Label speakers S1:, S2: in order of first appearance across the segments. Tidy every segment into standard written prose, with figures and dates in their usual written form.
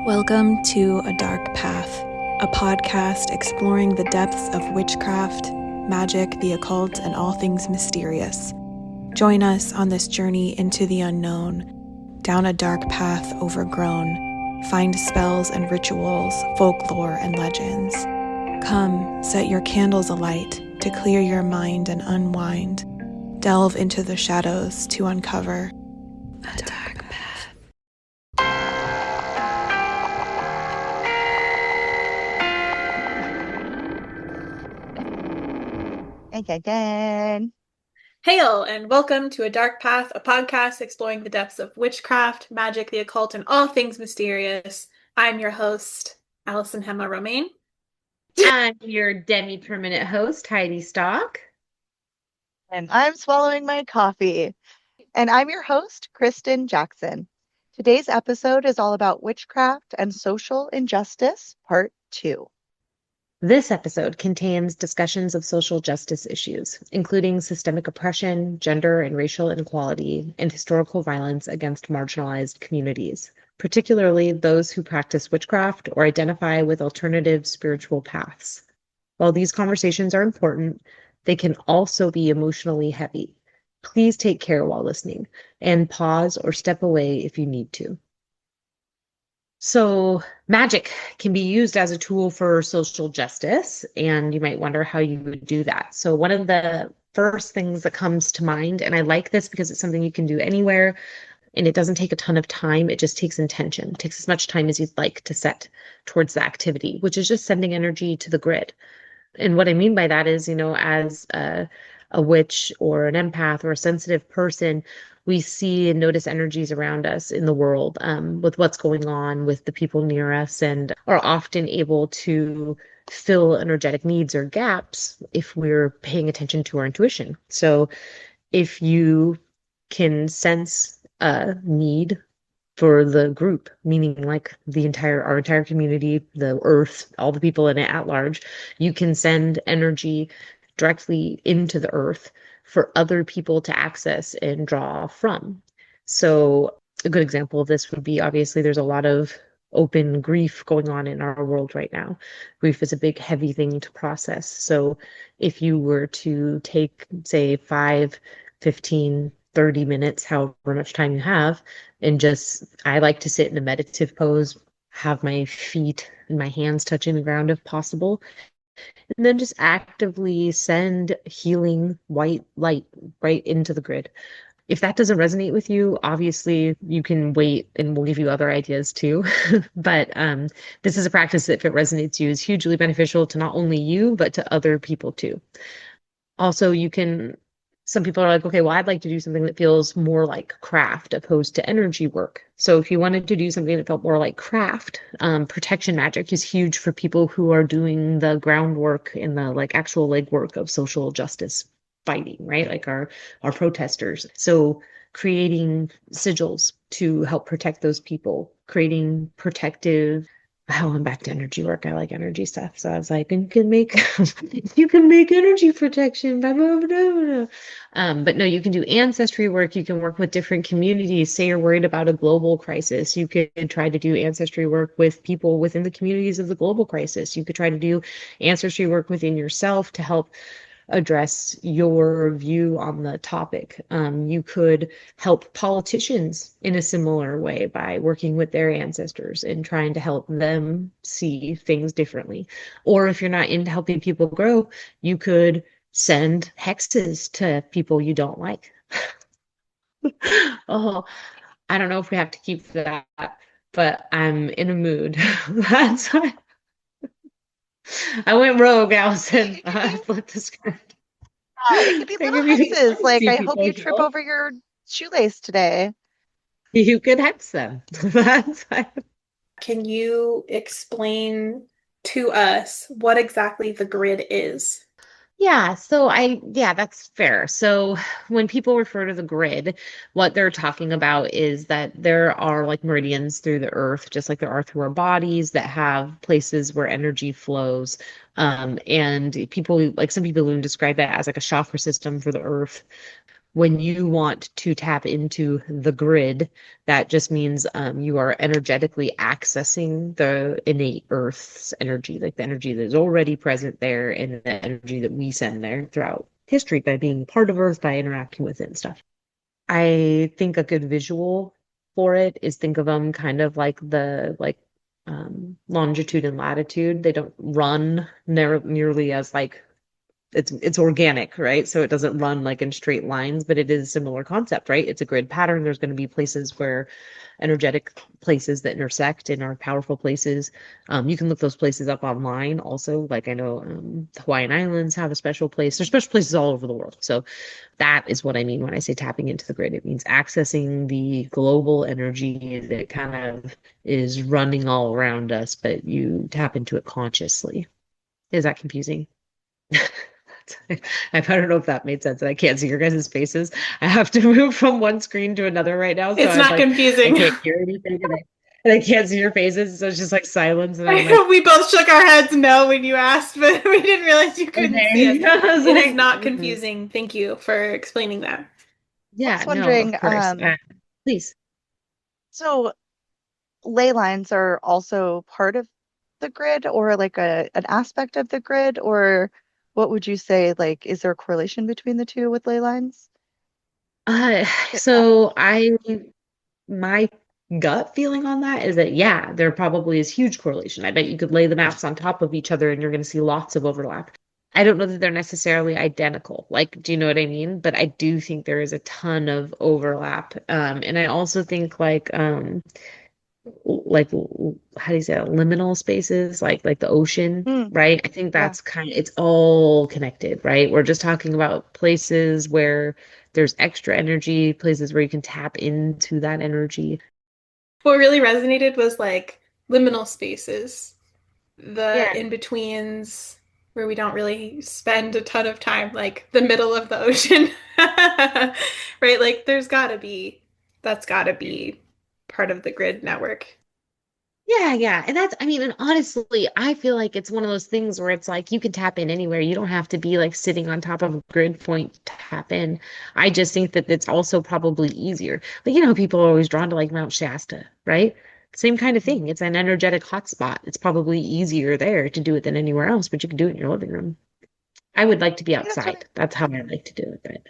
S1: Welcome to A Dark Path, a podcast exploring the depths of witchcraft, magic, the occult, and all things mysterious. Join us on this journey into the unknown, down a dark path overgrown. Find spells and rituals, folklore and legends. Come, set your candles alight to clear your mind and unwind. Delve into the shadows to uncover a dark path.
S2: Again.
S3: Hail and welcome to A Dark Path, a podcast exploring the depths of witchcraft, magic, the occult, and all things mysterious. I'm your host, Allyson Hemma-Romane.
S4: I'm your demi-permanent host, Heidi Stock.
S2: And I'm swallowing my coffee. And I'm your host, Kristen Jackson. Today's episode is all about witchcraft and social injustice, part 2.
S4: This episode contains discussions of social justice issues, including systemic oppression, gender and racial inequality, and historical violence against marginalized communities, particularly those who practice witchcraft or identify with alternative spiritual paths. While these conversations are important, they can also be emotionally heavy. Please take care while listening and pause or step away if you need to. So magic can be used as a tool for social justice, and you might wonder how you would do that. So one of the first things that comes to mind, and I like this because it's something you can do anywhere, and it doesn't take a ton of time. It just takes intention. It takes as much time as you'd like to set towards the activity, which is just sending energy to the grid. And what I mean by that is, as a witch or an empath or a sensitive person, we see and notice energies around us in the world, with what's going on with the people near us, and are often able to fill energetic needs or gaps if we're paying attention to our intuition. So if you can sense a need for the group, meaning like our entire community, the earth, all the people in it at large, you can send energy directly into the earth for other people to access and draw from. So a good example of this would be, obviously, there's a lot of open grief going on in our world right now. Grief is a big, heavy thing to process. So if you were to take, say, 5, 15, 30 minutes, however much time you have, and I like to sit in a meditative pose, have my feet and my hands touching the ground if possible, and then just actively send healing white light right into the grid. If that doesn't resonate with you, obviously you can wait and we'll give you other ideas too. But this is a practice that, if it resonates with you, is hugely beneficial to not only you, but to other people too. Also, some people are like, okay, well, I'd like to do something that feels more like craft opposed to energy work. So if you wanted to do something that felt more like craft, protection magic is huge for people who are doing the groundwork and the actual legwork of social justice fighting, right? Like our protesters. So creating sigils to help protect those people, creating protective. Oh, I'm back to energy work. I like energy stuff. So I was like, you can make energy protection. Blah, blah, blah, blah. But no, you can do ancestry work. You can work with different communities. Say you're worried about a global crisis. You could try to do ancestry work with people within the communities of the global crisis. You could try to do ancestry work within yourself to help address your view on the topic. You could help politicians in a similar way by working with their ancestors and trying to help them see things differently. Or if you're not into helping people grow, you could send hexes to people you don't like. Oh, I don't know if we have to keep that, but I'm in a mood. That's why I went rogue, Allyson. I flipped the script.
S2: It could be little hexes. I hope you trip over your shoelace today.
S4: You could hex them. That's why.
S3: Can you explain to us what exactly the grid is?
S4: Yeah, that's fair. So when people refer to the grid, what they're talking about is that there are meridians through the earth, just like there are through our bodies, that have places where energy flows. And some people even describe it as like a chakra system for the earth. When you want to tap into the grid, that just means you are energetically accessing the innate Earth's energy, like the energy that is already present there and the energy that we send there throughout history by being part of Earth, by interacting with it and stuff. I think a good visual for it is think of them kind of like longitude and latitude. They don't run nearly as like it's organic, right? So it doesn't run like in straight lines, but it is a similar concept, right? It's a grid pattern. There's going to be places where energetic places that intersect and are powerful places. You can look those places up online also. Like I know the Hawaiian Islands have a special place. There's special places all over the world. So that is what I mean when I say tapping into the grid. It means accessing the global energy that kind of is running all around us, but you tap into it consciously. Is that confusing? I don't know if that made sense. I can't see your guys' faces. I have to move from one screen to another right now. So
S3: It's
S4: I'm
S3: not
S4: like, I
S3: confusing.
S4: can't hear anything and I can't see your faces. So it's just like silence. And I'm like,
S3: We both shook our heads no when you asked, but we didn't realize you couldn't see us.
S4: okay. I was
S3: It is
S4: like,
S3: not confusing. Thank you for explaining that.
S2: I
S4: yeah,
S2: was
S4: no, of
S2: wondering,
S4: course. Please.
S2: so ley lines are also part of the grid or like an aspect of the grid, or what would you say, like, is there a correlation between the two with ley lines?
S4: Uh,
S2: Get that.
S4: so my gut feeling on that is that, yeah, there probably is huge correlation. I bet you could lay the maps on top of each other and you're going to see lots of overlap. I don't know that they're necessarily identical. Like, do you know what I mean? But I do think there is a ton of overlap. And I also think like how do you say it? Liminal spaces, like the ocean,
S2: Hmm,
S4: right? I think
S2: yeah.
S4: that's kind of it's all connected, right? We're just talking about places where there's extra energy, places where you can tap into that energy.
S3: What really resonated was like liminal spaces, the
S4: Yeah.
S3: in-betweens where we don't really spend a ton of time, like the middle of the ocean. Right? Like that's gotta be part of the grid network.
S4: Yeah, yeah. And that's, I mean, and honestly, I feel like it's one of those things where it's like you can tap in anywhere. You don't have to be like sitting on top of a grid point to tap in. I just think that it's also probably easier. Like, people are always drawn to like Mount Shasta, right? Same kind of thing. It's an energetic hotspot. It's probably easier there to do it than anywhere else, but you can do it in your living room. I would like to be
S2: I think that's really
S4: outside. That's how I like to do it. But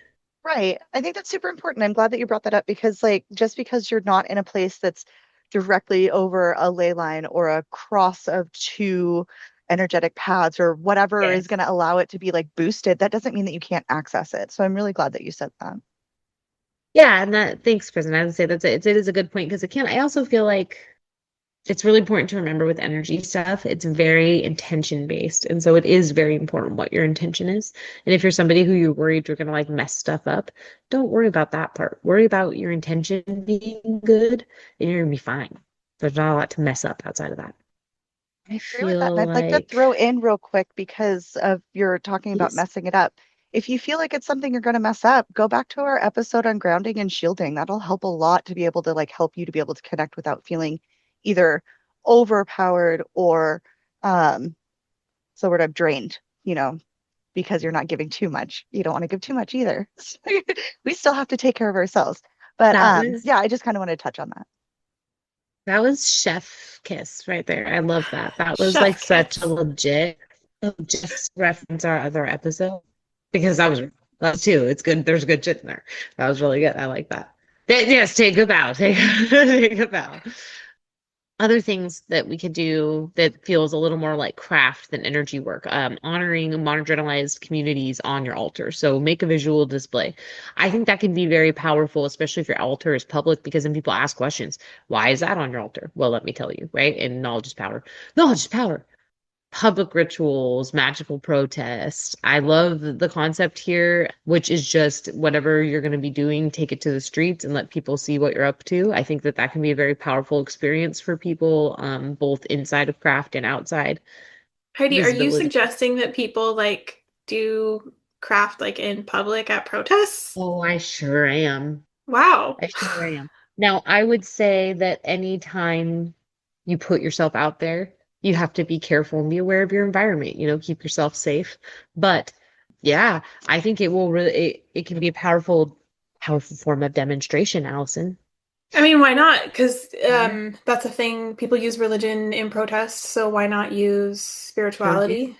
S2: right. I think that's super important. I'm glad that you brought that up because, like, just because you're not in a place that's directly over a ley line or a cross of two energetic paths or whatever is
S4: yes.
S2: going to allow it to be like boosted, that doesn't mean that you can't access it. So I'm really glad that you said that.
S4: Yeah, and thanks, Kristen. I would say it is a good point because I also feel like it's really important to remember with energy stuff, it's very intention based. And so it is very important what your intention is. And if you're somebody who you're worried you're going to like mess stuff up, don't worry about that part. Worry about your intention being good and you're going to be fine. There's not a lot to mess up outside of that. I
S2: Agree with that. And
S4: feel
S2: I'd like to
S4: like,
S2: throw in real quick because of you're talking about
S4: please.
S2: messing it up. If you feel like it's something you're going to mess up, go back to our episode on grounding and shielding. That'll help a lot to be able to like help you to be able to connect without feeling either overpowered or sort of drained, because you're not giving too much. You don't want to give too much either. We still have to take care of ourselves. But
S4: That was
S2: yeah, I just kind of want to touch on that.
S4: that was chef kiss right there. I love that. That was like
S3: Chef
S4: such a
S3: kiss.
S4: legit just reference our other episode because that was too. It's good. There's good shit in there. That was really good. I like that. Yes, take a bow. Take a bow. Other things that we could do that feels a little more like craft than energy work, honoring marginalized communities on your altar. So make a visual display. I think that can be very powerful, especially if your altar is public, because then people ask questions. Why is that on your altar? Well, let me tell you, right? And knowledge is power. Knowledge is power. Public rituals, magical protest. I love the concept here, which is just whatever you're going to be doing, take it to the streets and let people see what you're up to. I think that that can be a very powerful experience for people, both inside of craft and outside.
S3: Heidi, are you
S4: Visibility.
S3: suggesting that people like do craft like in public at protests?
S4: Oh, I sure am.
S3: Wow.
S4: I sure am. Now, I would say that anytime you put yourself out there, you have to be careful and be aware of your environment, keep yourself safe. But yeah, I think it will really, it can be a powerful powerful form of demonstration, Allyson.
S3: I mean, why not? Because that's a thing. People use religion in protest, so why not use
S4: Sure do.
S3: spirituality?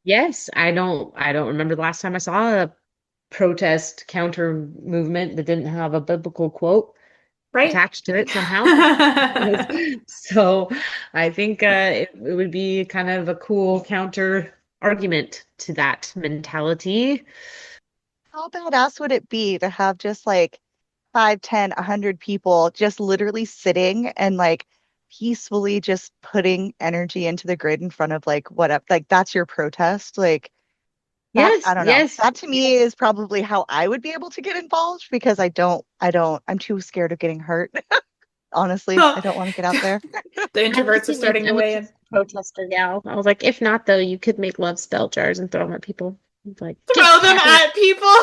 S4: Yes, I don't remember the last time I saw a protest counter movement that didn't have a biblical quote
S3: Right?
S4: attached to it somehow. So I think it would be kind of a cool counter argument to that mentality.
S2: How badass would it be to have just like 5, 10, 100 people just literally sitting and like peacefully just putting energy into the grid in front of like what up like that's your protest? Like that,
S4: Yes,
S2: I don't know.
S4: yes.
S2: That to me is probably how I would be able to get involved because I'm too scared of getting hurt. Honestly, I
S3: Oh,
S2: don't want to get out there.
S3: the
S4: I was
S3: introverts are
S4: thinking
S3: starting
S4: I
S3: to
S4: was
S3: weigh in.
S4: just a protester gal. I was like, if not though, you could make love spell jars and throw them at people. It's like,
S3: Throw
S4: just
S3: them
S4: happen.
S3: at people.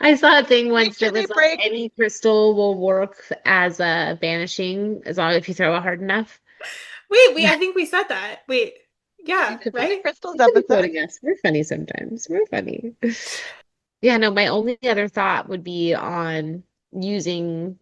S4: I saw a thing
S2: Make
S4: once
S2: sure
S4: that
S2: they
S4: was like
S2: break.
S4: any crystal will work as a banishing as long as if you throw it hard enough.
S3: Wait, I think we said that. Wait, yeah,
S2: This is a
S3: right?
S2: crystals
S4: You could be
S2: episode.
S4: quoting us. We're funny sometimes. We're funny. Yeah, no, my only other thought would be on using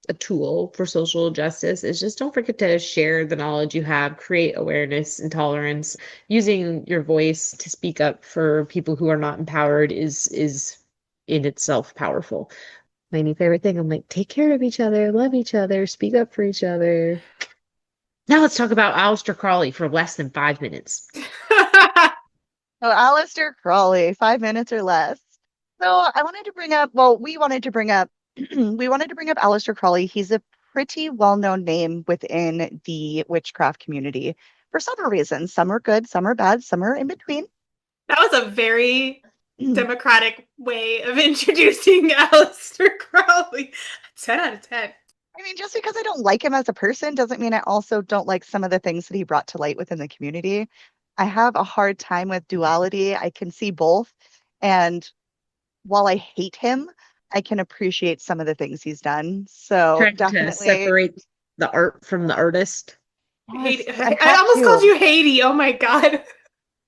S4: a tool for social justice is just don't forget to share the knowledge you have, create awareness and tolerance. Using your voice to speak up for people who are not empowered is in itself powerful. My new favorite thing, I'm like, take care of each other, love each other, speak up for each other. Now let's talk about Aleister Crowley for less than 5 minutes.
S2: So Aleister Crowley, 5 minutes or less. So I wanted to bring up, well, we wanted to bring up, we wanted to bring up Aleister Crowley. He's a pretty well-known name within the witchcraft community for several reasons. Some are good, some are bad, some are in between.
S3: That was a very democratic way of introducing Aleister Crowley. 10 out of 10.
S2: I mean, just because I don't like him as a person doesn't mean I also don't like some of the things that he brought to light within the community. I have a hard time with duality. I can see both. And while I hate him, I can appreciate some of the things he's done. So
S4: Trying to
S2: definitely,
S4: separate the art from the artist.
S2: yes, I
S3: I
S2: have
S3: almost called
S2: to.
S3: you Haiti. Oh my God.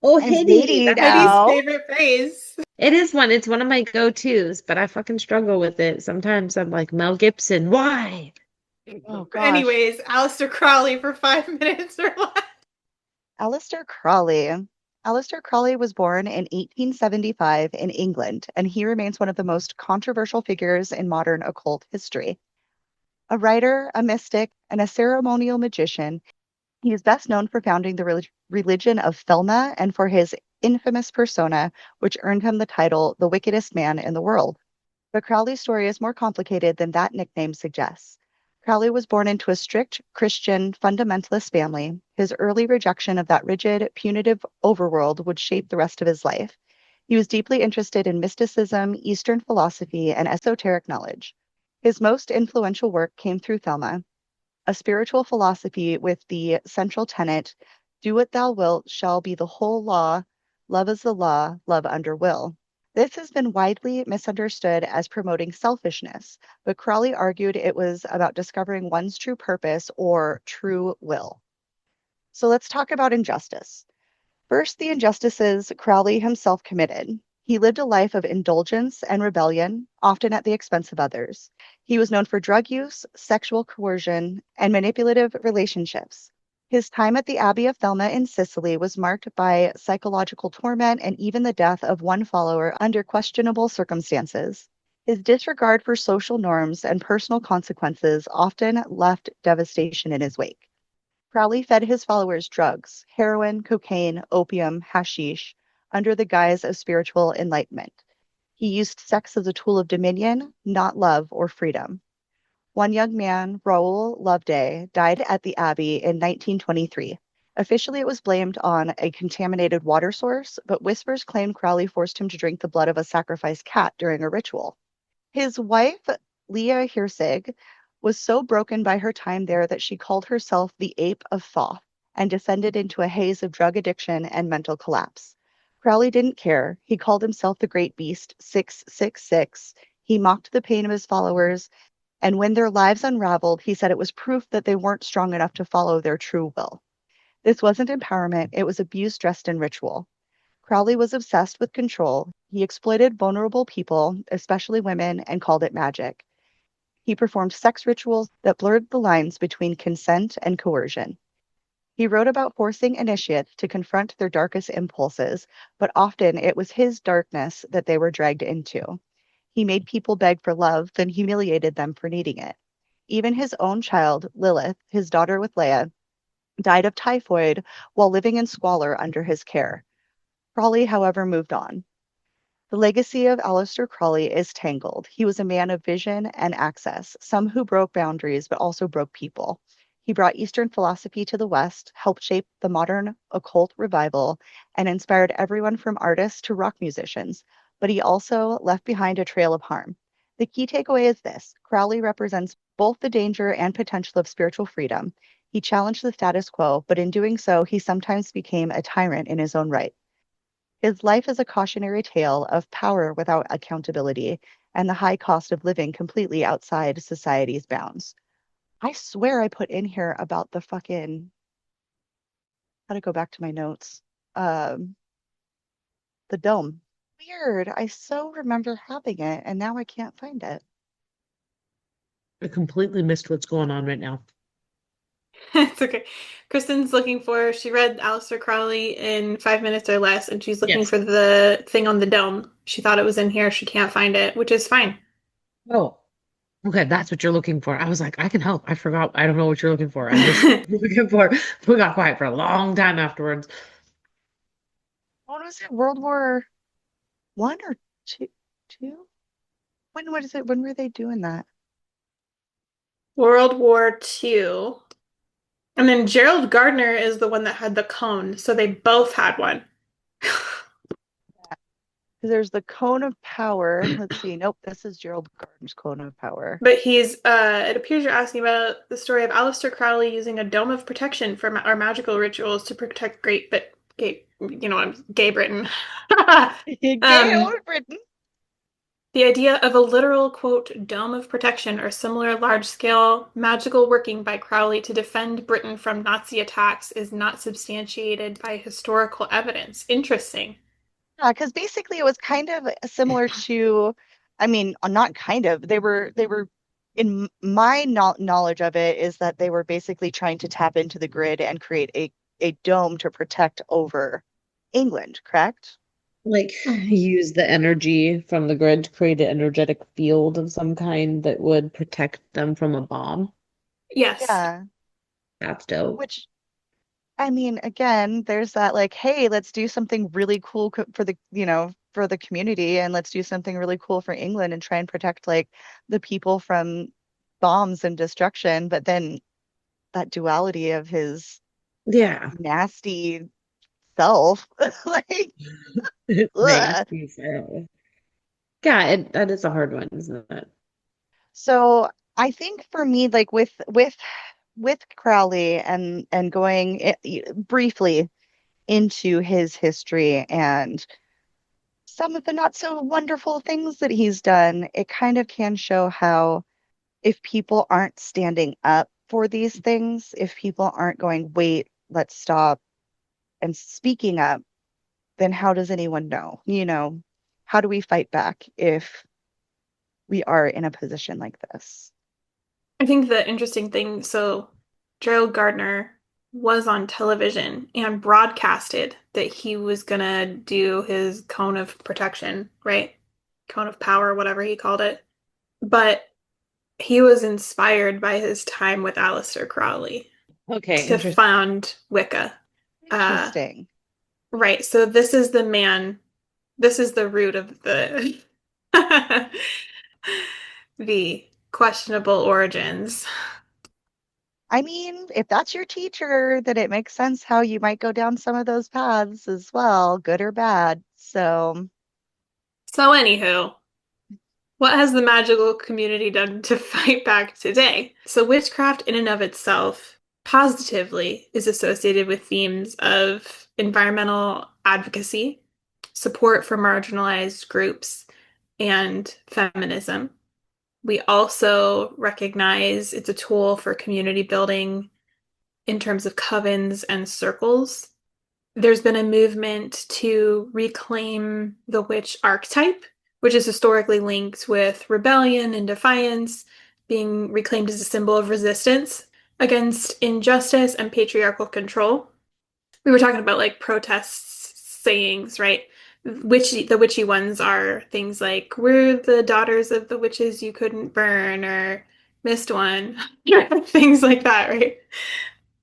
S4: Oh,
S2: I'm
S4: Hitty,
S2: Haiti
S4: that's a
S3: Haiti's
S4: good.
S2: now.
S3: favorite phrase.
S4: It is one. It's one of my go-tos, but I fucking struggle with it. Sometimes I'm like, Mel Gibson, why?
S2: Oh gosh.
S3: Anyways, Aleister Crowley for 5 minutes or less.
S2: Aleister Crowley. Aleister Crowley was born in 1875 in England, and he remains one of the most controversial figures in modern occult history. A writer, a mystic, and a ceremonial magician, he is best known for founding the religion of Thelma and for his infamous persona, which earned him the title the wickedest man in the world. But Crowley's story is more complicated than that nickname suggests. Crowley was born into a strict Christian fundamentalist family. His early rejection of that rigid, punitive overworld would shape the rest of his life. He was deeply interested in mysticism, Eastern philosophy, and esoteric knowledge. His most influential work came through Thelma, a spiritual philosophy with the central tenet do what thou wilt shall be the whole law, love is the law, love under will. This has been widely misunderstood as promoting selfishness, but Crowley argued it was about discovering one's true purpose or true will. So let's talk about injustice. First, the injustices Crowley himself committed. He lived a life of indulgence and rebellion, often at the expense of others. He was known for drug use, sexual coercion, and manipulative relationships. His time at the Abbey of Thelma in Sicily was marked by psychological torment and even the death of one follower under questionable circumstances. His disregard for social norms and personal consequences often left devastation in his wake. Crowley fed his followers drugs, heroin, cocaine, opium, hashish, under the guise of spiritual enlightenment. He used sex as a tool of dominion, not love or freedom. One young man, Raoul Loveday, died at the Abbey in 1923. Officially, it was blamed on a contaminated water source, but whispers claimed Crowley forced him to drink the blood of a sacrificed cat during a ritual. His wife, Leah Hirsig, was so broken by her time there that she called herself the Ape of Thoth and descended into a haze of drug addiction and mental collapse. Crowley didn't care. He called himself the Great Beast 666. He mocked the pain of his followers, and when their lives unraveled, he said it was proof that they weren't strong enough to follow their true will. This wasn't empowerment, it was abuse dressed in ritual. Crowley was obsessed with control. He exploited vulnerable people, especially women, and called it magic. He performed sex rituals that blurred the lines between consent and coercion. He wrote about forcing initiates to confront their darkest impulses, but often it was his darkness that they were dragged into. He made people beg for love, then humiliated them for needing it. Even his own child, Lilith, his daughter with Leia, died of typhoid while living in squalor under his care. Crawley, however, moved on. The legacy of Aleister Crowley is tangled. He was a man of vision and access, some who broke boundaries but also broke people. He brought Eastern philosophy to the West, helped shape the modern occult revival, and inspired everyone from artists to rock musicians. But he also left behind a trail of harm. The key takeaway is this: Crowley represents both the danger and potential of spiritual freedom. He challenged the status quo, but in doing so, he sometimes became a tyrant in his own right. His life is a cautionary tale of power without accountability and the high cost of living completely outside society's bounds. I swear I put in here about the fucking, how to go back to my notes. Um, the dome. Weird. I so remember having it and now I can't find it.
S4: I completely missed what's going on right now.
S3: It's okay. Kristen's looking for, she read Aleister Crowley in 5 minutes or less, and she's looking
S4: Yes.
S3: for the thing on the dome. She thought it was in here. She can't find it, which is fine.
S4: Oh, okay, that's what you're looking for. I was like, I can help. I forgot. I don't know what you're looking for. I'm just looking for. We got quiet for a long time afterwards.
S2: What was it? World War One or two? Two? What is it? When were they doing that?
S3: World War II. And then Gerald Gardner is the one that had the cone, so they both had one.
S2: Because there's the cone of power. Let's see. Nope, this is Gerald Gardner's cone of power.
S3: But it appears you're asking about the story of Aleister Crowley using a dome of protection for our magical rituals to protect gay Britain.
S2: Gay
S3: Um,
S2: old Britain.
S3: the idea of a literal, quote, dome of protection or similar large-scale magical working by Crowley to defend Britain from Nazi attacks is not substantiated by historical evidence. Interesting.
S2: Yeah, because basically it was kind of similar to, I mean, not kind of. They were in my knowledge of it is that they were basically trying to tap into the grid and create a dome to protect over England, correct?
S4: Like use the energy from the grid to create an energetic field of some kind that would protect them from a bomb.
S3: Yes.
S2: Yeah,
S4: That's dope.
S2: which I mean, again, there's that like, hey, let's do something really cool for for the community, and let's do something really cool for England and try and protect like the people from bombs and destruction. But then that duality of his
S4: Yeah.
S2: nasty self, like, ugh.
S4: Nasty so. Yeah, that is a hard one, isn't it?
S2: So I think for me, like with Crowley and going briefly into his history and some of the not so wonderful things that he's done, it kind of can show how if people aren't standing up for these things, if people aren't going, wait, let's stop and speaking up, then how does anyone know? How do we fight back if we are in a position like this?
S3: I think the interesting thing, so Gerald Gardner was on television and broadcasted that he was gonna do his cone of protection, right? Cone of power, whatever he called it. But he was inspired by his time with Aleister Crowley
S4: Okay,
S3: to
S4: interesting.
S3: found Wicca. Uh,
S2: Interesting.
S3: right. So this is the man, this is the root of the the questionable origins.
S2: I mean, if that's your teacher, then it makes sense how you might go down some of those paths as well, good or bad. So,
S3: So anywho, what has the magical community done to fight back today? So, witchcraft, in and of itself, positively is associated with themes of environmental advocacy, support for marginalized groups, and feminism. We also recognize it's a tool for community building in terms of covens and circles. there's been a movement to reclaim the witch archetype, which is historically linked with rebellion and defiance, being reclaimed as a symbol of resistance against injustice and patriarchal control. We were talking about like protests sayings, right? The witchy ones are things like "We're the daughters of the witches you couldn't burn" or "Missed one," things like that, right?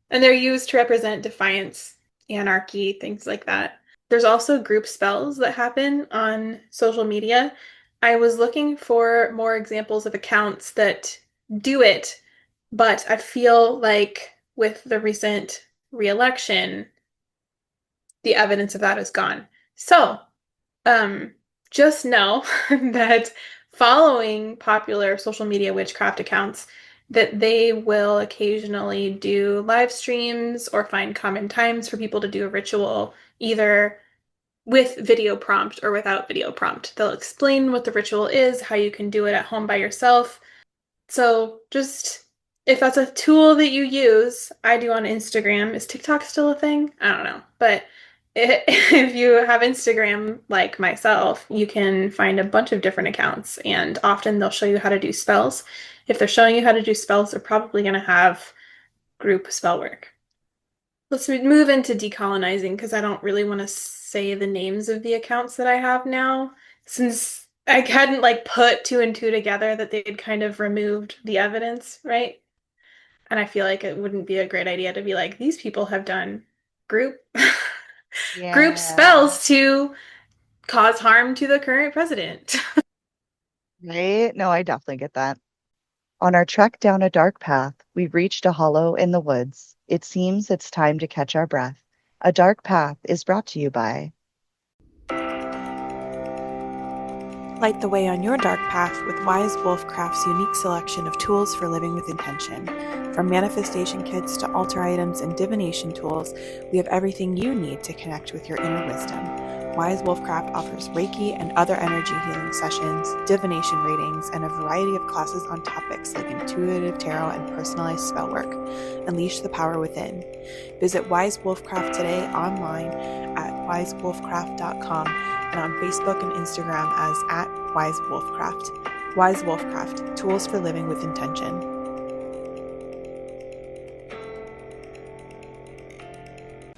S3: And they're used to represent defiance, anarchy, things like that. There's also group spells that happen on social media. I was looking for more examples of accounts that do it, but I feel like with the recent re-election, the evidence of that is gone. So, um, just know that following popular social media witchcraft accounts, that they will occasionally do live streams or find common times for people to do a ritual, either with video prompt or without video prompt. They'll explain what the ritual is, how you can do it at home by yourself. So just if that's a tool that you use, I do on Instagram. Is TikTok still a thing? I don't know. But if you have Instagram like myself, you can find a bunch of different accounts, and often they'll show you how to do spells. If they're showing you how to do spells, they're probably going to have group spell work. Let's move into decolonizing because I don't really want to say the names of the accounts that I have now, since I hadn't like put two and two together that they'd kind of removed the evidence, right? And I feel like it wouldn't be a great idea to be like, these people have done group group
S2: Yeah,
S3: spells to cause harm to the current president.
S2: right? No, I definitely get that. On our trek down a dark path, we reached a hollow in the woods. It seems it's time to catch our breath. A Dark Path is brought to you by
S1: Light the way on your dark path with Wise Wolfcraft's unique selection of tools for living with intention. From manifestation kits to altar items and divination tools, we have everything you need to connect with your inner wisdom. Wise Wolfcraft offers Reiki and other energy healing sessions, divination readings, and a variety of classes on topics like intuitive tarot and personalized spell work. Unleash the power within. Visit Wise Wolfcraft today online at wisewolfcraft.com and on Facebook and Instagram as @WiseWolfcraft. Wise Wolfcraft, tools for living with intention.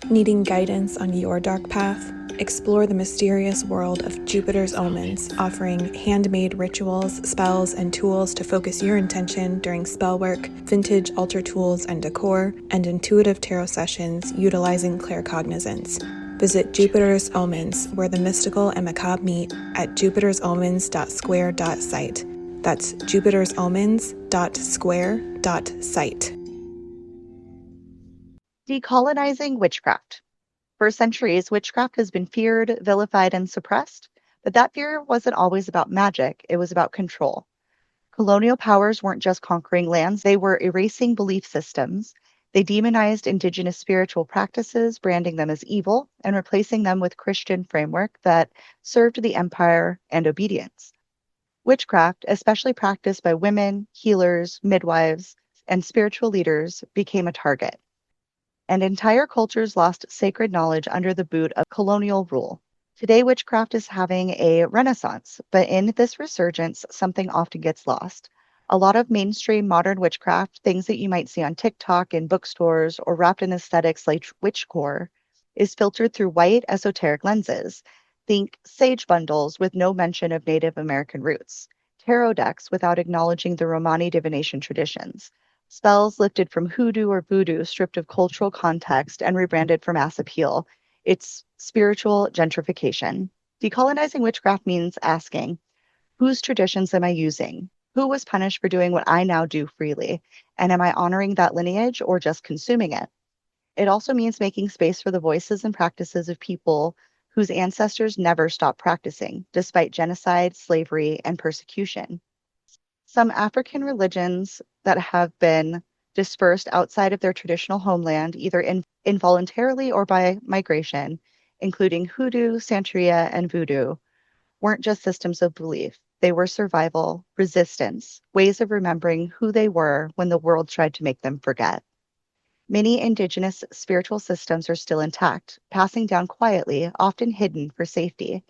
S1: Needing guidance on your dark path? Explore the mysterious world of Jupiter's Omens, offering handmade rituals, spells, and tools to focus your intention during spell work, vintage altar tools and decor, and intuitive tarot sessions utilizing claircognizance. Visit Jupiter's Omens, where the mystical and macabre meet, at jupitersomens.square.site. That's jupitersomens.square.site.
S2: Decolonizing Witchcraft. For centuries, witchcraft has been feared, vilified, and suppressed, but that fear wasn't always about magic, it was about control. Colonial powers weren't just conquering lands, they were erasing belief systems. They demonized indigenous spiritual practices, branding them as evil, and replacing them with Christian framework that served the empire and obedience. Witchcraft, especially practiced by women, healers, midwives, and spiritual leaders, became a target. And entire cultures lost sacred knowledge under the boot of colonial rule. Today, witchcraft is having a renaissance, but in this resurgence, something often gets lost. A lot of mainstream modern witchcraft, things that you might see on TikTok in bookstores or wrapped in aesthetics like witchcore, is filtered through white esoteric lenses. Think sage bundles with no mention of Native American roots, tarot decks without acknowledging the Romani divination traditions, spells lifted from hoodoo or voodoo, stripped of cultural context and rebranded for mass appeal. It's spiritual gentrification. Decolonizing witchcraft means asking, whose traditions am I using? Who was punished for doing what I now do freely? And am I honoring that lineage or just consuming it? It also means making space for the voices and practices of people whose ancestors never stopped practicing, despite genocide, slavery, and persecution. Some African religions that have been dispersed outside of their traditional homeland, either involuntarily or by migration, including Hoodoo, Santeria, and Voodoo, weren't just systems of belief. They were survival, resistance, ways of remembering who they were when the world tried to make them forget. Many indigenous spiritual systems are still intact, passing down quietly, often hidden for safety.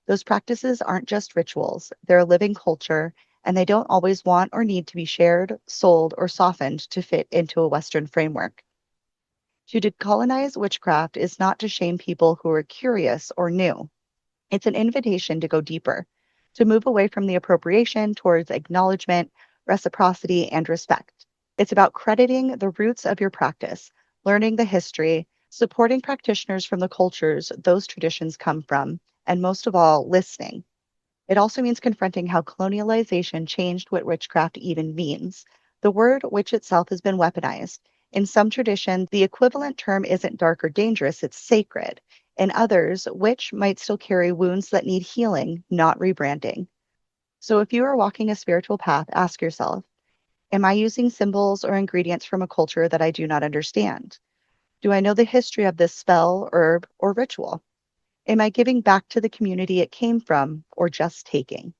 S2: Those practices aren't just rituals, they're a living culture, and they don't always want or need to be shared, sold, or softened to fit into a Western framework. To decolonize witchcraft is not to shame people who are curious or new. It's an invitation to go deeper, to move away from the appropriation towards acknowledgement, reciprocity, and respect. It's about crediting the roots of your practice, learning the history, supporting practitioners from the cultures those traditions come from, and most of all, listening. It also means confronting how colonialization changed what witchcraft even means. The word witch itself has been weaponized. In some traditions, the equivalent term isn't dark or dangerous, it's sacred. In others, witch might still carry wounds that need healing, not rebranding. So if you are walking a spiritual path, ask yourself, am I using symbols or ingredients from a culture that I do not understand? Do I know the history of this spell, herb, or ritual? Am I giving back to the community it came from or just taking?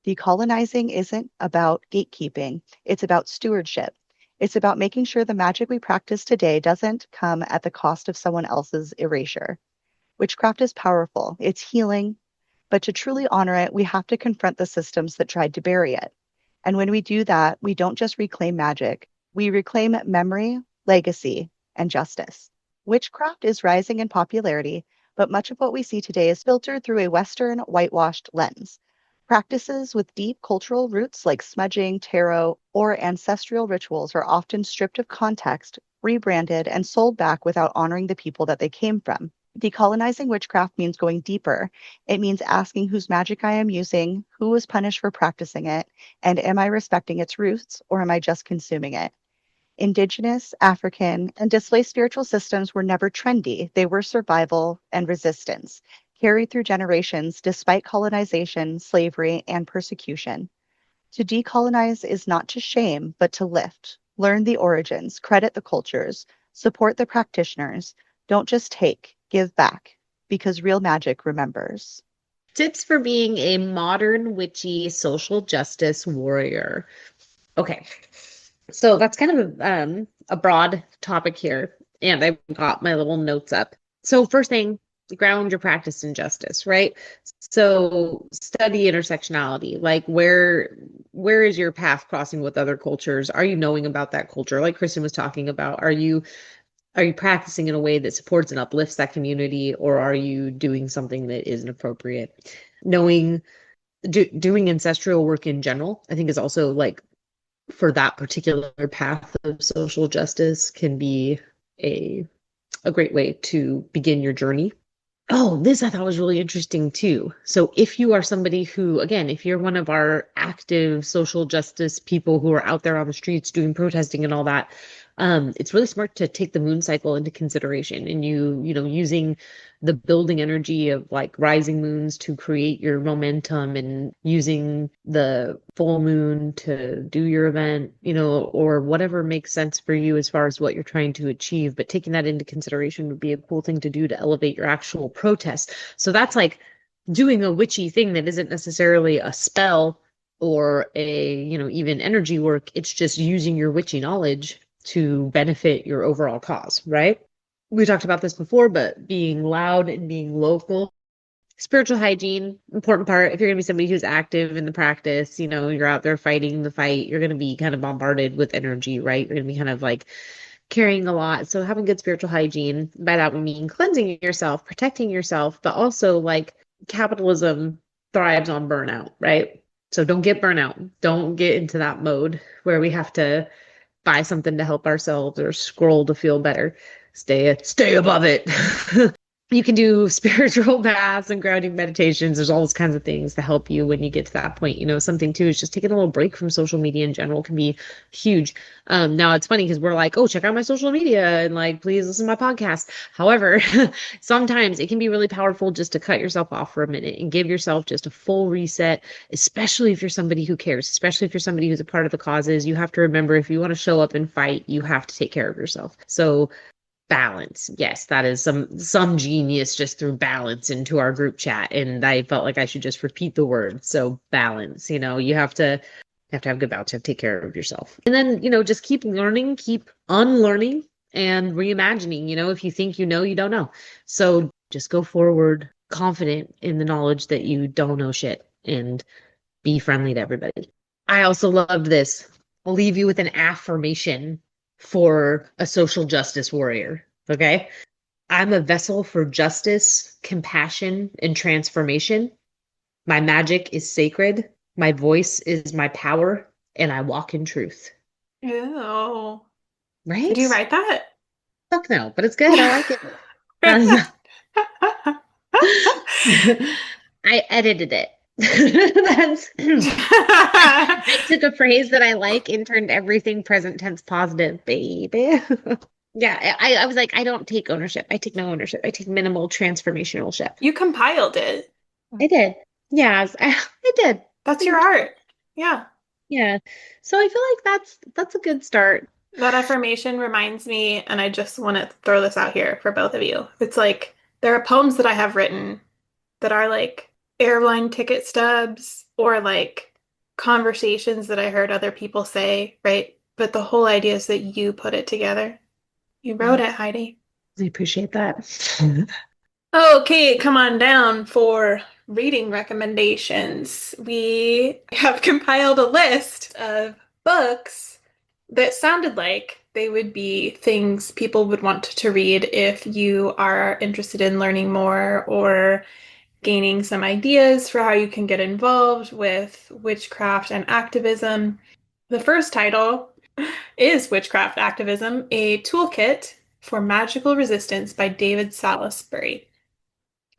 S2: Decolonizing isn't about gatekeeping, it's about stewardship. It's about making sure the magic we practice today doesn't come at the cost of someone else's erasure. Witchcraft is powerful, it's healing, but to truly honor it, we have to confront the systems that tried to bury it. And when we do that, we don't just reclaim magic, we reclaim memory, legacy, and justice. Witchcraft is rising in popularity, but much of what we see today is filtered through a Western whitewashed lens. Practices with deep cultural roots like smudging, tarot, or ancestral rituals are often stripped of context, rebranded, and sold back without honoring the people that they came from. Decolonizing witchcraft means going deeper. It means asking whose magic I am using, who was punished for practicing it, and am I respecting its roots or am I just consuming it? Indigenous, African, and displaced spiritual systems were never trendy. They were survival and resistance, carried through generations despite colonization, slavery, and persecution. To decolonize is not to shame, but to lift. Learn the origins, credit the cultures, support the practitioners. Don't just take, give back, because real magic remembers.
S4: Tips for being a modern witchy social justice warrior. Okay, so that's kind of a broad topic here, and I've got my little notes up. So first thing, ground your practice in justice, right? So study intersectionality, like where is your path crossing with other cultures? Are you knowing about that culture? Like Kristen was talking about, are you practicing in a way that supports and uplifts that community, or are you doing something that isn't appropriate? Knowing doing ancestral work in general, I think is also like for that particular path of social justice can be a great way to begin your journey. Oh, this I thought was really interesting too. So if you are somebody who, again, if you're one of our active social justice people who are out there on the streets doing protesting and all that, it's really smart to take the moon cycle into consideration and using the building energy of like rising moons to create your momentum and using the full moon to do your event, or whatever makes sense for you as far as what you're trying to achieve. But taking that into consideration would be a cool thing to do to elevate your actual protest. So that's like doing a witchy thing that isn't necessarily a spell or even energy work. It's just using your witchy knowledge to benefit your overall cause, right? We talked about this before, but being loud and being local. Spiritual hygiene, important part. If you're going to be somebody who's active in the practice, you're out there fighting the fight, you're going to be kind of bombarded with energy, right? You're going to be kind of like carrying a lot. So having good spiritual hygiene, by that we mean cleansing yourself, protecting yourself, but also like capitalism thrives on burnout, right? So don't get burnout. Don't get into that mode where we have to buy something to help ourselves or scroll to feel better. Stay above it. You can do spiritual baths and grounding meditations. There's all those kinds of things to help you when you get to that point. Something too is just taking a little break from social media in general can be huge. Now it's funny because we're like, oh, check out my social media and like, please listen to my podcast. However, sometimes it can be really powerful just to cut yourself off for a minute and give yourself just a full reset, especially if you're somebody who cares, especially if you're somebody who's a part of the causes. You have to remember, if you want to show up and fight, you have to take care of yourself. So balance. Yes, that is some genius just threw balance into our group chat, and I felt like I should just repeat the word. So balance, you have to have good balance, you have to take care of yourself. And then, just keep learning, keep unlearning and reimagining. If you think you know, you don't know. So just go forward confident in the knowledge that you don't know shit and be friendly to everybody. I also loved this. I'll leave you with an affirmation for a social justice warrior. Okay. I'm a vessel for justice, compassion, and transformation. My magic is sacred. My voice is my power, and I walk in truth.
S3: Ew. Did you
S4: Right?
S3: write that?
S4: Fuck no, but it's good. I like it. I edited it. That's I took a phrase that I like and turned everything present tense positive, baby. Yeah, I was like, I don't take ownership. I take no ownership. I take minimal transformational ship.
S3: You compiled it.
S4: I did. Yeah, I did.
S3: That's your art. Yeah.
S4: Yeah. So I feel like that's a good start.
S3: That affirmation reminds me, and I just want to throw this out here for both of you. It's like there are poems that I have written that are like airline ticket stubs or like conversations that I heard other people say, right? But the whole idea is that you put it together. You wrote it, Heidi.
S4: I appreciate that.
S3: Okay, come on down for reading recommendations. We have compiled a list of books that sounded like they would be things people would want to read if you are interested in learning more or gaining some ideas for how you can get involved with witchcraft and activism. The first title is Witchcraft Activism, a Toolkit for Magical Resistance by David Salisbury.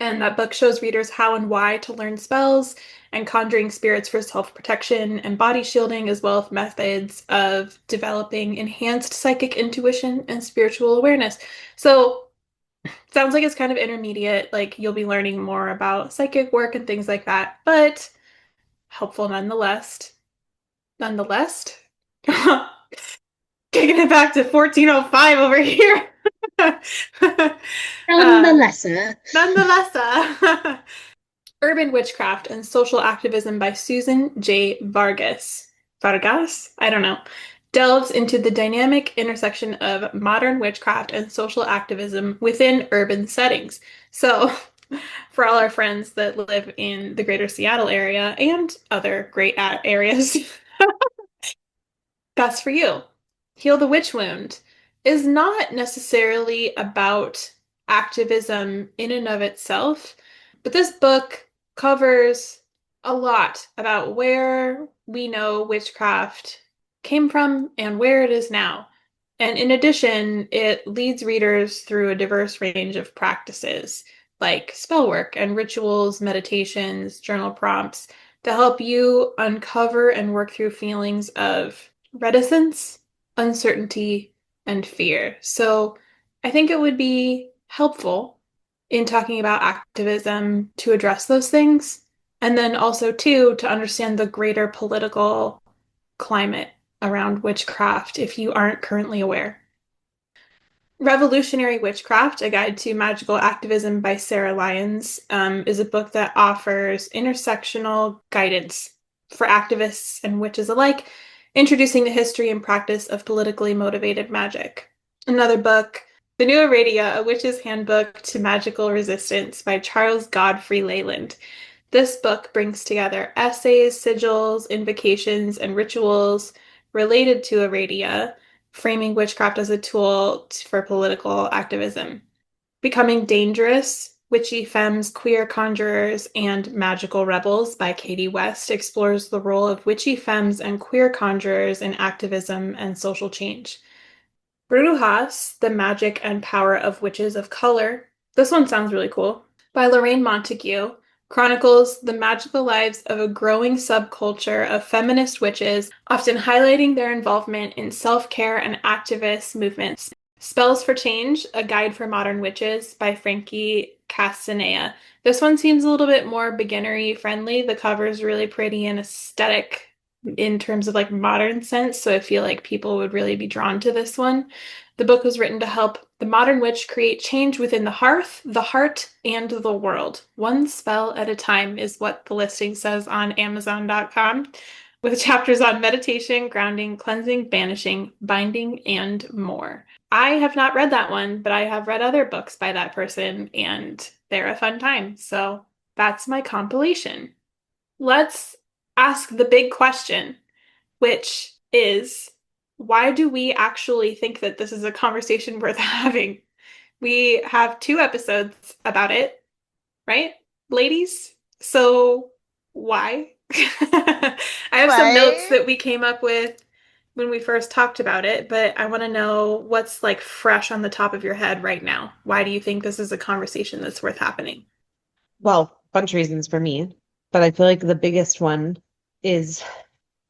S3: And that book shows readers how and why to learn spells and conjuring spirits for self-protection and body shielding, as well as methods of developing enhanced psychic intuition and spiritual awareness. So, sounds like it's kind of intermediate, like you'll be learning more about psychic work and things like that, but helpful nonetheless. Nonetheless, taking it back to 1405 over here.
S4: Nonetheless,
S3: Nonetheless, Urban Witchcraft and Social Activism by Susan J. Vargas. Vargas? I don't know. Delves into the dynamic intersection of modern witchcraft and social activism within urban settings. So, for all our friends that live in the greater Seattle area and other great areas, that's for you. Heal the Witch Wound is not necessarily about activism in and of itself, but this book covers a lot about where we know witchcraft came from and where it is now. And in addition, it leads readers through a diverse range of practices like spell work and rituals, meditations, journal prompts to help you uncover and work through feelings of reticence, uncertainty, and fear. So I think it would be helpful in talking about activism to address those things. And then also, too, to understand the greater political climate around witchcraft if you aren't currently aware. Revolutionary Witchcraft, A Guide to Magical Activism by Sarah Lyons, is a book that offers intersectional guidance for activists and witches alike, introducing the history and practice of politically motivated magic. Another book, The New Aradia, A Witch's Handbook to Magical Resistance by Charles Godfrey Leyland. This book brings together essays, sigils, invocations, and rituals related to Aradia, framing witchcraft as a tool for political activism. Becoming Dangerous, Witchy Femmes, Queer Conjurers, and Magical Rebels by Katie West explores the role of witchy femmes and queer conjurers in activism and social change. Brujas, The Magic and Power of Witches of Color. This one sounds really cool. By Lorraine Montague, chronicles the magical lives of a growing subculture of feminist witches, often highlighting their involvement in self-care and activist movements. Spells for Change, A Guide for Modern Witches by Frankie Castanea. This one seems a little bit more beginnery friendly. The cover is really pretty and aesthetic in terms of like modern sense, so I feel like people would really be drawn to this one. The book was written to help the modern witch create change within the hearth, the heart, and the world. One spell at a time is what the listing says on Amazon.com, with chapters on meditation, grounding, cleansing, banishing, binding, and more. I have not read that one, but I have read other books by that person, and they're a fun time. So that's my compilation. Let's ask the big question, which is why do we actually think that this is a conversation worth having? We have two episodes about it, right, ladies? So why? I have some notes
S2: Right?
S3: that we came up with when we first talked about it, but I want to know what's like fresh on the top of your head right now. Why do you think this is a conversation that's worth happening?
S4: Well, a bunch of reasons for me, but I feel like the biggest one is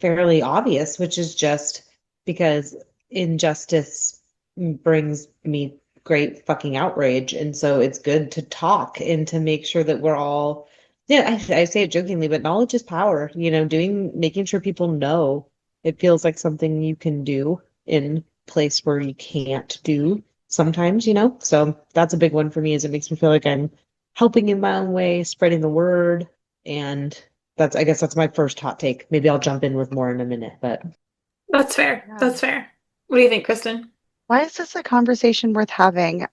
S4: fairly obvious, which is just because injustice brings me great fucking outrage. And so it's good to talk and to make sure that we're all, yeah, I say it jokingly, but knowledge is power, making sure people know it feels like something you can do in place where you can't do sometimes. So that's a big one for me is it makes me feel like I'm helping in my own way, spreading the word. And I guess that's my first hot take. Maybe I'll jump in with more in a minute, but
S3: That's fair.
S2: Yeah.
S3: That's fair. What do you think, Kristen?
S2: Why is this a conversation worth having?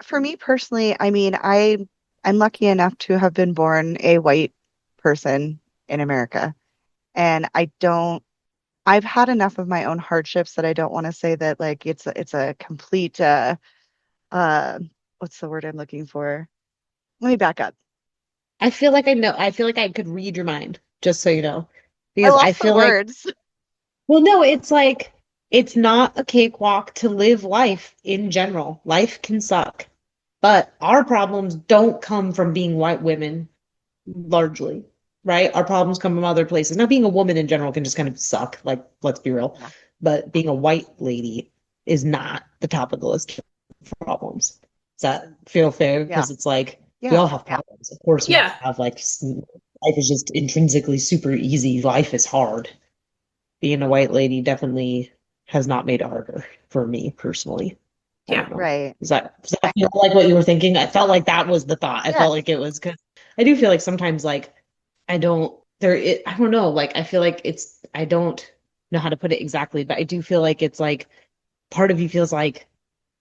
S2: For me personally, I mean, I'm lucky enough to have been born a white person in America. And I've had enough of my own hardships that I don't want to say that like it's a complete uh what's the word I'm looking for? Let me back up.
S4: I feel like I know. I feel like I could read your mind, just so you know.
S2: I
S4: Because I
S2: lost the
S4: feel like,
S2: words.
S4: well, no, it's like it's not a cakewalk to live life in general. Life can suck, but our problems don't come from being white women largely, right? Our problems come from other places. Now, being a woman in general can just kind of suck, like, let's be real.
S2: Yeah.
S4: But being a white lady is not the top of the list of problems. Does that feel fair?
S2: Yeah.
S4: Because it's like we
S2: Yeah.
S4: all have problems. Of course, we
S3: Yeah.
S4: have like life is just intrinsically super easy. Life is hard. Being a white lady definitely has not made it harder for me personally. I
S3: Yeah.
S4: don't know.
S2: Right.
S4: Does that feel like what you were thinking? I felt like that was the thought. I felt
S2: Yes.
S4: like it was because I do feel like sometimes like I don't know, like I feel like I don't know how to put it exactly, but I do feel like it's like part of you feels like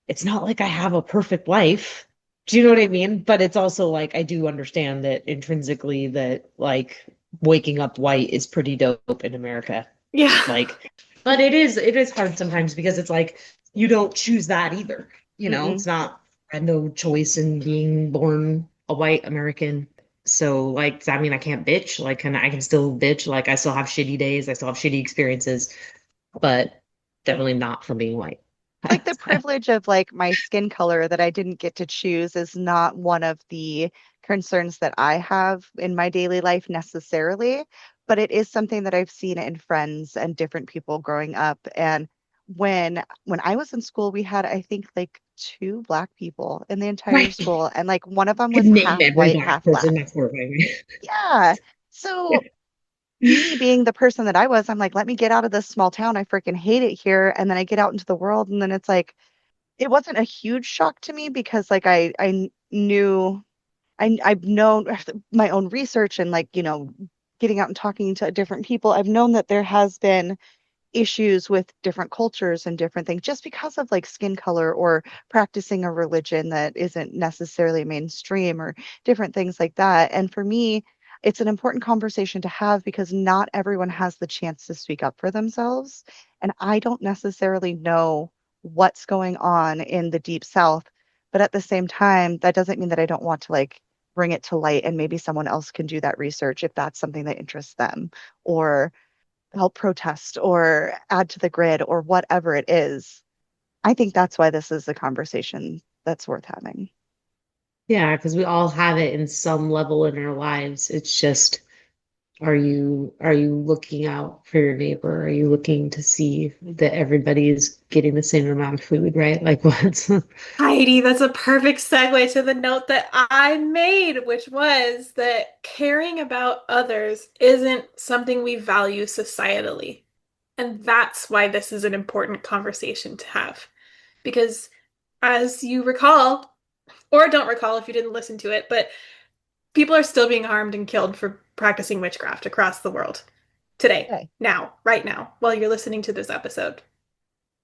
S4: it's not like I have a perfect life. Do you know what I mean? But it's also like I do understand that intrinsically that like waking up white is pretty dope in America.
S3: Yeah.
S4: Like, but it is hard sometimes because it's like you don't choose that either.
S2: Mm-mm.
S4: It's not I had no choice in being born a white American. So like does that mean I can't bitch? Like I can still bitch? Like I still have shitty days, I still have shitty experiences, but definitely not from being white.
S2: Like the privilege of like my skin color that I didn't get to choose is not one of the concerns that I have in my daily life necessarily, but it is something that I've seen in friends and different people growing up. And when I was in school, we had I think like two black people in the entire
S4: Right.
S2: school, and like one of them
S4: Could
S2: was
S4: name
S2: half
S4: every
S2: white,
S4: black
S2: half black.
S4: person. That's horrifying.
S2: Yeah. So me being the person that I was, I'm like, let me get out of this small town. I freaking hate it here. And then I get out into the world, and then it's like it wasn't a huge shock to me because like knew I've known my own research and like getting out and talking to different people. I've known that there has been issues with different cultures and different things just because of like skin color or practicing a religion that isn't necessarily mainstream or different things like that. And for me, it's an important conversation to have because not everyone has the chance to speak up for themselves. And I don't necessarily know what's going on in the deep south, but at the same time, that doesn't mean that I don't want to like bring it to light and maybe someone else can do that research if that's something that interests them or help protest or add to the grid or whatever it is. I think that's why this is a conversation that's worth having.
S4: Yeah, because we all have it in some level in our lives. It's just, are you looking out for your neighbor? Are you looking to see that everybody is getting the same amount of food, right? Like what's
S3: Heidi, that's a perfect segue to the note that I made, which was that caring about others isn't something we value societally. And that's why this is an important conversation to have. Because as you recall, or don't recall if you didn't listen to it, but people are still being harmed and killed for practicing witchcraft across the world today,
S2: Okay.
S3: now, right now, while you're listening to this episode.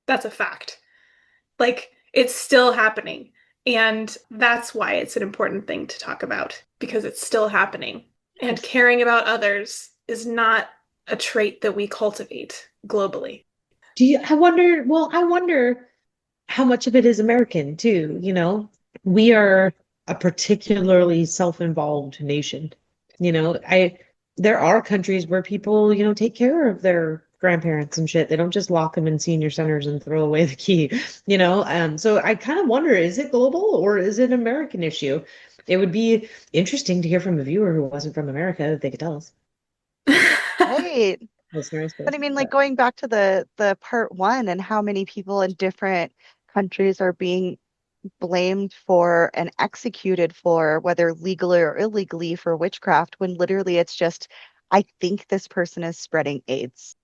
S3: That's a fact. Like, it's still happening. And that's why it's an important thing to talk about, because it's still happening. And caring about others is not a trait that we cultivate globally.
S4: I wonder how much of it is American too, you know? We are a particularly self-involved nation. You know, there are countries where people, take care of their grandparents and shit. They don't just lock them in senior centers and throw away the key, you know? So I kind of wonder, is it global or is it an American issue? It would be interesting to hear from a viewer who wasn't from America if they could tell us.
S2: Right.
S4: Listeners,
S2: But I mean, like going back to the part one and how many people in different countries are being blamed for and executed for, whether legally or illegally, for witchcraft, when literally it's just, I think this person is spreading AIDS.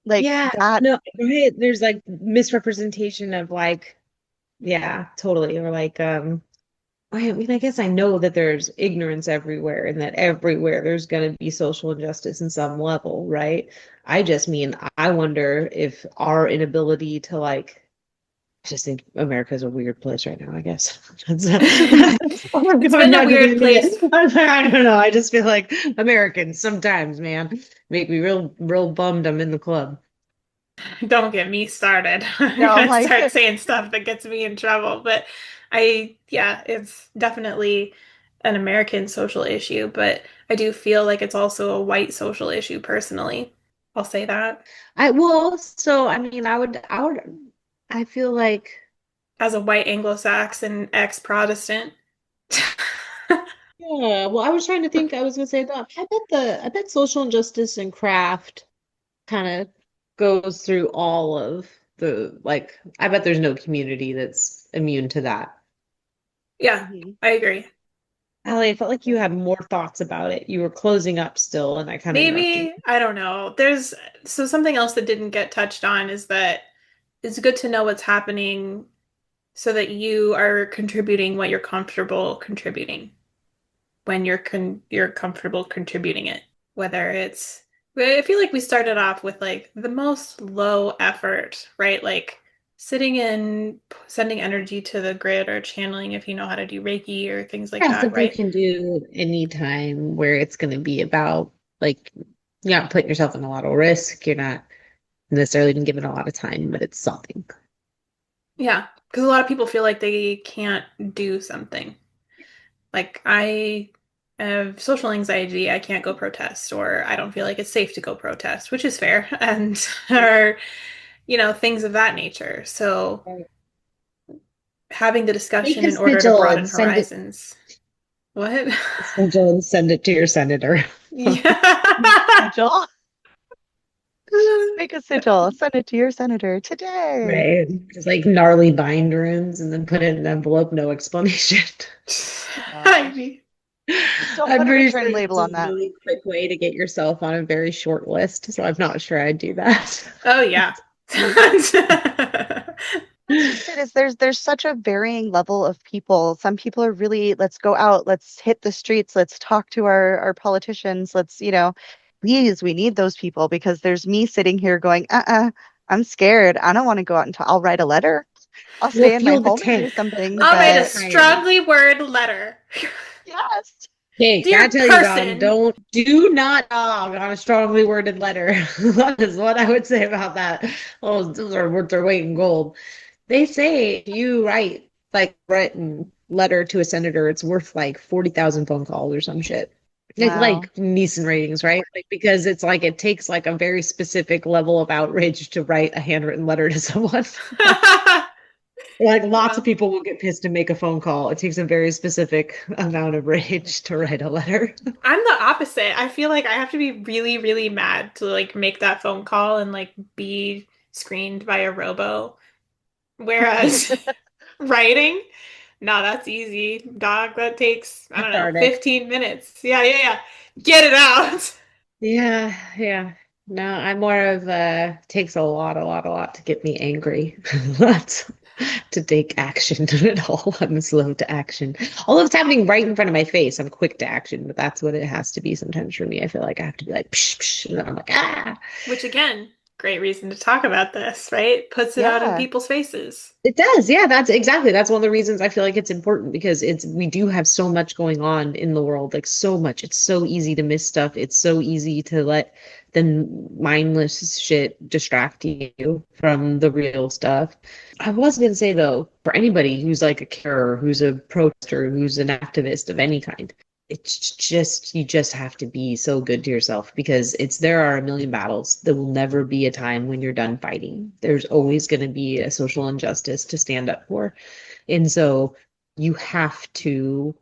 S2: Like
S4: yeah,
S2: that.
S4: no, right. There's like misrepresentation of like, yeah, totally. Or like, I mean, I guess I know that there's ignorance everywhere and that everywhere there's going to be social injustice in some level, right? I just mean, I wonder if our inability to like, I just think America's a weird place right now, I guess.
S3: It's been a weird place.
S4: I don't know. I just feel like Americans sometimes, man, make me real, real bummed I'm in the club.
S3: Don't get me started. I'm
S2: No,
S3: gonna
S2: like
S3: start saying stuff that gets me in trouble. But yeah, it's definitely an American social issue, but I do feel like it's also a white social issue personally. I'll say that
S4: I mean, I feel like.
S3: as a white Anglo-Saxon ex-Protestant.
S4: Yeah, well, I was trying to think, I was gonna say that I bet social injustice and craft kind of goes through all of the like I bet there's no community that's immune to that.
S3: Yeah,
S2: mhm.
S3: I agree.
S4: Allie, I felt like you had more thoughts about it. You were closing up still, and I kind of interrupted
S3: Maybe, I don't know. So something else that didn't get touched on is that it's good to know what's happening so that you are contributing what you're comfortable contributing when you're comfortable contributing it. Whether it's I feel like we started off with like the most low effort, right? Like sitting in sending energy to the grid or channeling if you know how to do Reiki or things like
S4: Yeah,
S3: that,
S4: something you
S3: right?
S4: can do anytime where it's going to be about like you're not putting yourself in a lot of risk. You're not necessarily been given a lot of time, but it's something.
S3: Yeah, because a lot of people feel like they can't do something. Like I have social anxiety, I can't go protest, or I don't feel like it's safe to go protest, which is fair, and or things of that nature. So
S4: Right.
S3: having the
S4: Make
S3: discussion
S4: a
S3: in order to
S4: sigil and
S3: broaden
S4: send it.
S3: horizons. What?
S4: Sigil and send it to your senator.
S2: Make a
S3: Yeah.
S2: sigil. Make a sigil. Send it to your senator today.
S4: Right. Just like gnarly bind runes and then put it in an envelope, no explanation.
S3: I
S2: Gosh.
S3: mean,
S2: Just don't
S4: I'm
S2: put a
S4: pretty
S2: return
S4: sure
S2: label
S4: that's a
S2: on that.
S4: really quick way to get yourself on a very short list, so I'm not sure I'd do that.
S3: oh yeah.
S2: That's just it, is there's such a varying level of people. Some people are really, let's go out, let's hit the streets, let's talk to our politicians, please, we need those people, because there's me sitting here going, I'm scared. I don't want to go out and talk. I'll write a letter. I'll
S4: We'll
S2: stay in my
S4: fuel the
S2: home and do
S4: tank.
S2: something,
S4: We'll
S3: I'll
S4: get
S3: write a
S2: but
S4: it fired.
S3: strongly worded letter.
S2: yes.
S4: Hey,
S3: Dear
S4: gotta tell you, dog,
S3: person,
S4: do not dog on a strongly worded letter. That is what I would say about that. Oh, those are worth their weight in gold. They say if you write written letter to a senator, it's worth like 40,000 phone calls or some shit.
S2: Wow.
S4: Like Neeson ratings, right? Like because it's like it takes like a very specific level of outrage to write a handwritten letter to someone. Like lots of
S3: well,
S4: people will get pissed and make a phone call. It takes a very specific amount of rage to write a letter.
S3: I'm the opposite. I feel like I have to be really, really mad to like make that phone call and like be screened by a robo. Whereas writing, no, that's easy. Dog, that takes, I don't know,
S4: Cathartic.
S3: 15 minutes. Yeah, yeah, yeah. Get it out.
S4: Yeah, yeah. No, I'm more of takes a lot to get me angry. Lots to take action at all. I'm slow to action. Although it's happening right in front of my face, I'm quick to action, but that's what it has to be sometimes for me. I feel like I have to be like, psh, psh, and then I'm like, ah.
S3: Which again, great reason to talk about this, right? Puts it out in
S2: Yeah.
S3: people's faces.
S4: It does. Yeah, that's one of the reasons I feel like it's important because we do have so much going on in the world, like so much. It's so easy to miss stuff. It's so easy to let the mindless shit distract you from the real stuff. I was gonna say though, for anybody who's like a carer, who's a protester, who's an activist of any kind, it's just you just have to be so good to yourself because there are a million battles. There will never be a time when you're done fighting. There's always going to be a social injustice to stand up for. And so you have to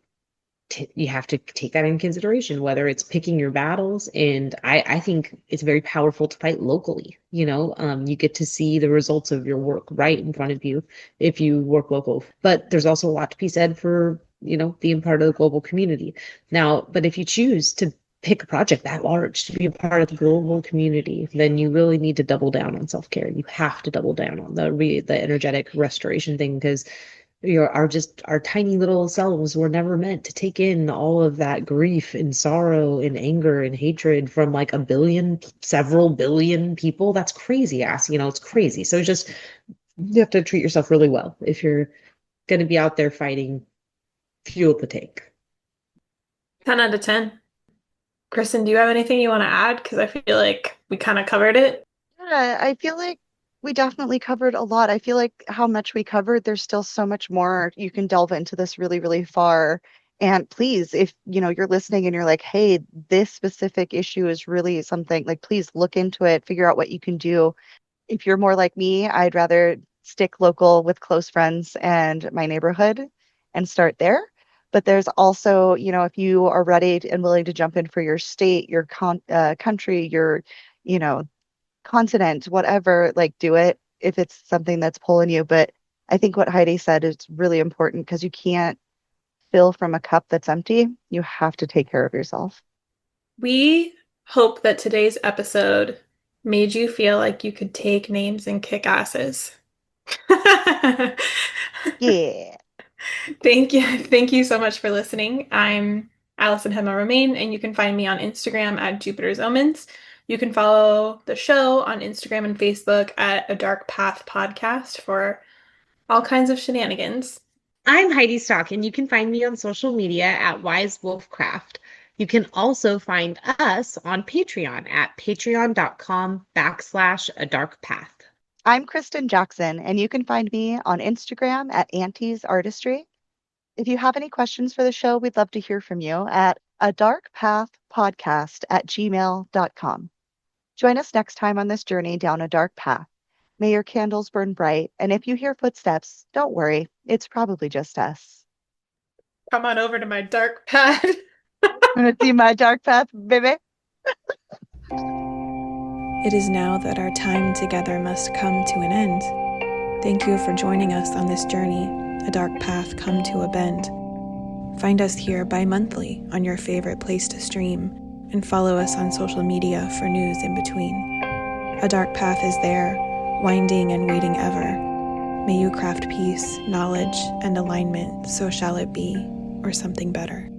S4: take that in consideration, whether it's picking your battles. And I think it's very powerful to fight locally. You get to see the results of your work right in front of you if you work local. But there's also a lot to be said for, being part of the global community. Now, but if you choose to pick a project that large to be a part of the global community, then you really need to double down on self-care. You have to double down on the energetic restoration thing because our tiny little selves were never meant to take in all of that grief and sorrow and anger and hatred from like several billion people. That's crazy ass, it's crazy. So you have to treat yourself really well if you're going to be out there fighting. Fuel the tank.
S3: 10 out of 10. Kristen, do you have anything you want to add? Because I feel like we kind of covered it.
S2: Yeah, I feel like we definitely covered a lot. I feel like how much we covered, there's still so much more. You can delve into this really, really far. And please, if you're listening and you're like, hey, this specific issue is really something, like please look into it, figure out what you can do. If you're more like me, I'd rather stick local with close friends and my neighborhood and start there. But there's also, if you are ready and willing to jump in for your state, your country, your, you know, continent, whatever, like do it if it's something that's pulling you. But I think what Heidi said is really important because you can't fill from a cup that's empty. You have to take care of yourself.
S3: We hope that today's episode made you feel like you could take names and kick asses.
S2: Yeah.
S3: Thank you. Thank you so much for listening. I'm Allyson Hemma-Romane, and you can find me on Instagram at Jupiter's Omens. You can follow the show on Instagram and Facebook at A Dark Path Podcast for all kinds of shenanigans.
S4: I'm Heidi Stock, and you can find me on social media at Wise Wolfcraft. You can also find us on Patreon at patreon.com/A Dark Path.
S2: I'm Kristen Jackson, and you can find me on Instagram at Auntie's Artistry. If you have any questions for the show, we'd love to hear from you at adarkpathpodcast@gmail.com. Join us next time on this journey down a dark path. May your candles burn bright, and if you hear footsteps, don't worry, it's probably just us.
S3: Come on over to my dark path.
S2: Want to see my dark path, baby?
S1: It is now that our time together must come to an end. Thank you for joining us on this journey, a dark path come to a bend. Find us here bi-monthly on your favorite place to stream, and follow us on social media for news in between. A dark path is there, winding and waiting ever. May you craft peace, knowledge, and alignment, so shall it be, or something better.